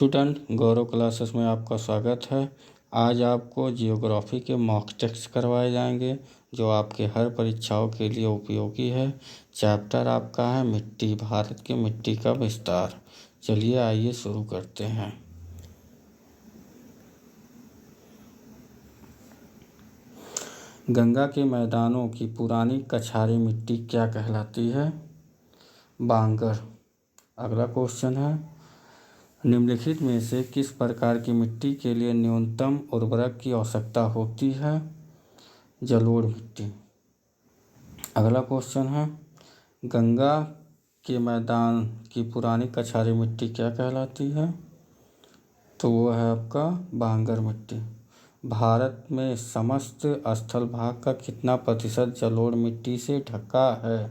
Student, गौरव classes में आपका स्वागत है। आज आपको जियोग्राफी के मॉक टेस्ट करवाए जाएंगे जो आपके हर परीक्षाओं के लिए उपयोगी है। चैप्टर आपका है मिट्टी, भारत की मिट्टी का विस्तार। चलिए आइए शुरू करते हैं। गंगा के मैदानों की पुरानी कछारी मिट्टी क्या कहलाती है? बांगर। अगला क्वेश्चन है, निम्नलिखित में से किस प्रकार की मिट्टी के लिए न्यूनतम उर्वरक की आवश्यकता होती है? जलोढ़ मिट्टी। अगला क्वेश्चन है, गंगा के मैदान की पुरानी कछारी मिट्टी क्या कहलाती है? तो वो है आपका बांगर मिट्टी। भारत में समस्त स्थल भाग का कितना प्रतिशत जलोढ़ मिट्टी से ढका है?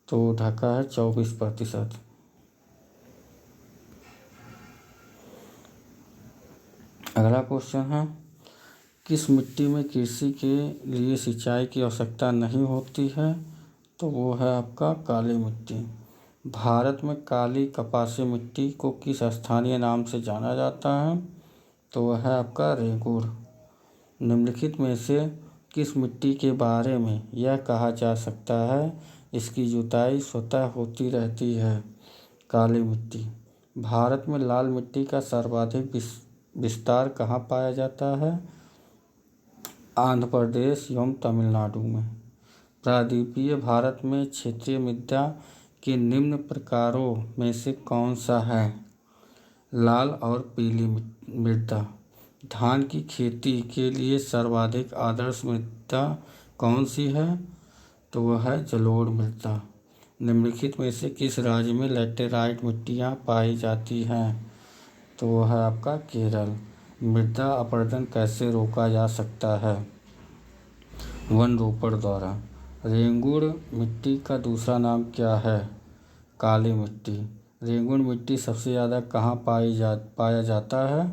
तो ढका है 24%। अगला क्वेश्चन है, किस मिट्टी में कृषि के लिए सिंचाई की आवश्यकता नहीं होती है? तो वो है आपका काली मिट्टी। भारत में काली कपासी मिट्टी को किस स्थानीय नाम से जाना जाता है? तो वह है आपका रेगुड़। निम्नलिखित में से किस मिट्टी के बारे में यह कहा जा सकता है इसकी जुताई स्वतः होती रहती है? काली मिट्टी। भारत में लाल मिट्टी का सर्वाधिक विस्तार कहाँ पाया जाता है? आंध्र प्रदेश एवं तमिलनाडु में। प्रायद्वीपीय भारत में क्षेत्रीय मृदा के निम्न प्रकारों में से कौन सा है? लाल और पीली मृदा। धान की खेती के लिए सर्वाधिक आदर्श मृदा कौन सी है? तो वह है जलोढ़ मृदा। निम्नलिखित में से किस राज्य में लैटेराइट मिट्टियाँ पाई जाती हैं? तो वह है आपका केरल। मृदा अपरदन कैसे रोका जा सकता है? वन रोपण द्वारा। रेगुड़ मिट्टी का दूसरा नाम क्या है? काली मिट्टी। रेगुड़ मिट्टी सबसे ज़्यादा कहाँ पाया जाता है?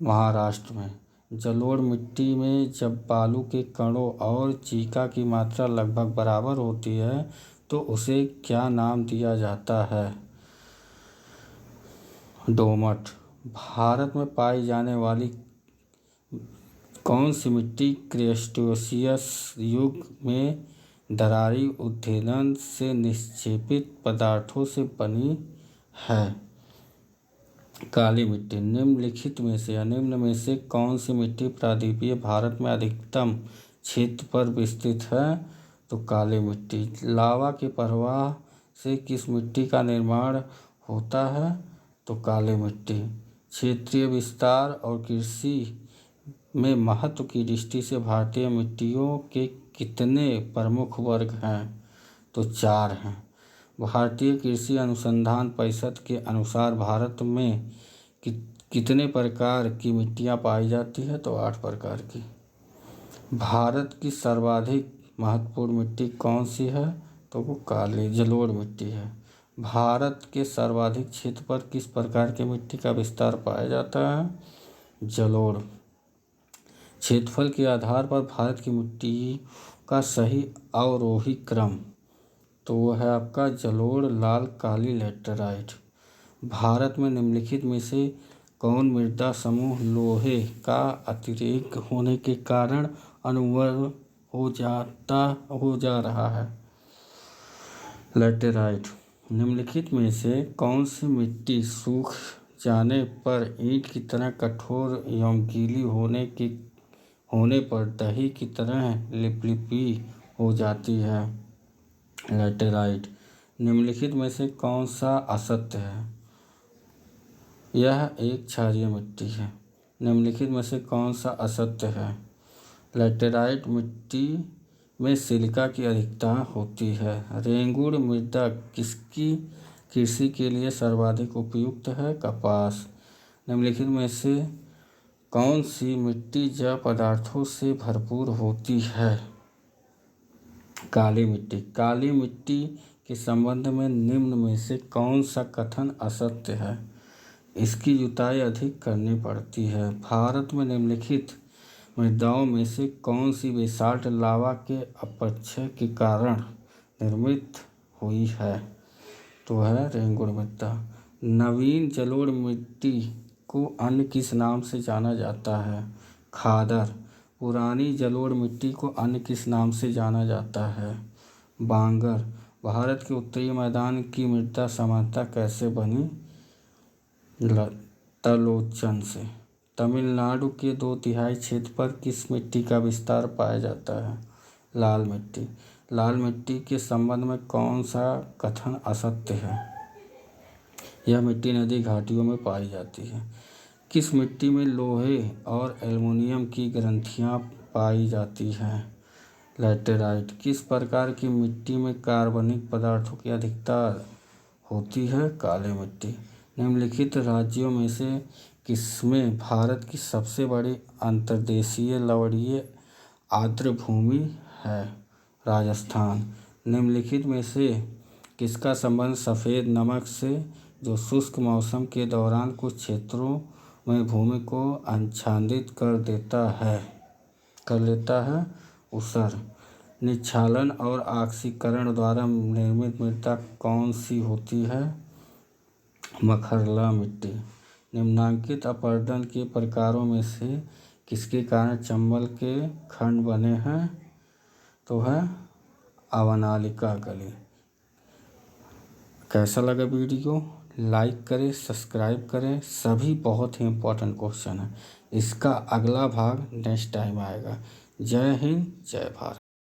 महाराष्ट्र में। जलोढ़ मिट्टी में जब बालू के कणों और चीका की मात्रा लगभग बराबर होती है तो उसे क्या नाम दिया जाता है? दोमट। भारत में पाई जाने वाली कौन सी मिट्टी क्रेस्टेशियस युग में दरारी उद्वेलन से निक्षेपित पदार्थों से बनी है? काली मिट्टी। निम्न में से कौन सी मिट्टी प्रायद्वीपीय भारत में अधिकतम क्षेत्र पर विस्तृत है? तो काली मिट्टी। लावा के प्रवाह से किस मिट्टी का निर्माण होता है? तो काली मिट्टी। क्षेत्रीय विस्तार और कृषि में महत्व की दृष्टि से भारतीय मिट्टियों के कितने प्रमुख वर्ग हैं? तो 4 हैं। भारतीय कृषि अनुसंधान परिषद के अनुसार भारत में कितने प्रकार की मिट्टियाँ पाई जाती है? तो 8 प्रकार की। भारत की सर्वाधिक महत्वपूर्ण मिट्टी कौन सी है? तो वो काली जलोढ़ मिट्टी है। भारत के सर्वाधिक क्षेत्र पर किस प्रकार की मिट्टी का विस्तार पाया जाता है? जलोढ़। क्षेत्रफल के आधार पर भारत की मिट्टी का सही अवरोही क्रम? तो वो है आपका जलोढ़, लाल, काली, लैटेराइट। भारत में निम्नलिखित में से कौन मृदा समूह लोहे का अतिरेक होने के कारण अनुर्वर हो जा रहा है? लैटेराइट। निम्नलिखित में से कौन सी मिट्टी सूख जाने पर ईंट की तरह कठोर एवं गीली होने पर दही की तरह लिपलिपी हो जाती है? लैटेराइट। निम्नलिखित में से कौन सा असत्य है? यह एक क्षारीय मिट्टी है। निम्नलिखित में से कौन सा असत्य है? लैटेराइट मिट्टी में सिलिका की अधिकता होती है। रेगुड़ मृदा किसकी कृषि के लिए सर्वाधिक उपयुक्त है? कपास। निम्नलिखित में से कौन सी मिट्टी जैव पदार्थों से भरपूर होती है? काली मिट्टी। काली मिट्टी के संबंध में निम्न में से कौन सा कथन असत्य है? इसकी जुताई अधिक करनी पड़ती है। भारत में निम्नलिखित मृदाओं में से कौन सी बेसाल्ट लावा के अपक्षय के कारण निर्मित हुई है? तो है रेगुड़ मृदा। नवीन जलोढ़ मिट्टी को अन्य किस नाम से जाना जाता है? खादर। पुरानी जलोढ़ मिट्टी को अन्य किस नाम से जाना जाता है? बांगर। भारत के उत्तरी मैदान की मृदा सामान्यतः कैसे बनी? तलोचन से। तमिलनाडु के 2/3 क्षेत्र पर किस मिट्टी का विस्तार पाया जाता है? लाल मिट्टी। लाल मिट्टी के संबंध में कौन सा कथन असत्य है? यह मिट्टी नदी घाटियों में पाई जाती है। किस मिट्टी में लोहे और एल्युमिनियम की ग्रंथियां पाई जाती हैं? लैटेराइट। किस प्रकार की मिट्टी में कार्बनिक पदार्थों की अधिकता होती है? काली मिट्टी। निम्नलिखित राज्यों में से किसमें भारत की सबसे बड़ी अंतर्देशीय लवणीय आर्द्र भूमि है? राजस्थान। निम्नलिखित में से किसका संबंध सफ़ेद नमक से, जो शुष्क मौसम के दौरान कुछ क्षेत्रों में भूमि को आच्छादित कर लेता है? ऊसर। निक्षालन और ऑक्सीकरण द्वारा निर्मित मृदा कौन सी होती है? मखरला मिट्टी। निम्नांकित अपरदन के प्रकारों में से किसके कारण चंबल के खंड बने हैं? तो है अवनालिका गली। कैसा लगा वीडियो? लाइक करें, सब्सक्राइब करें। सभी बहुत ही इम्पोर्टेंट क्वेश्चन है। इसका अगला भाग नेक्स्ट टाइम आएगा। जय हिंद, जय भारत।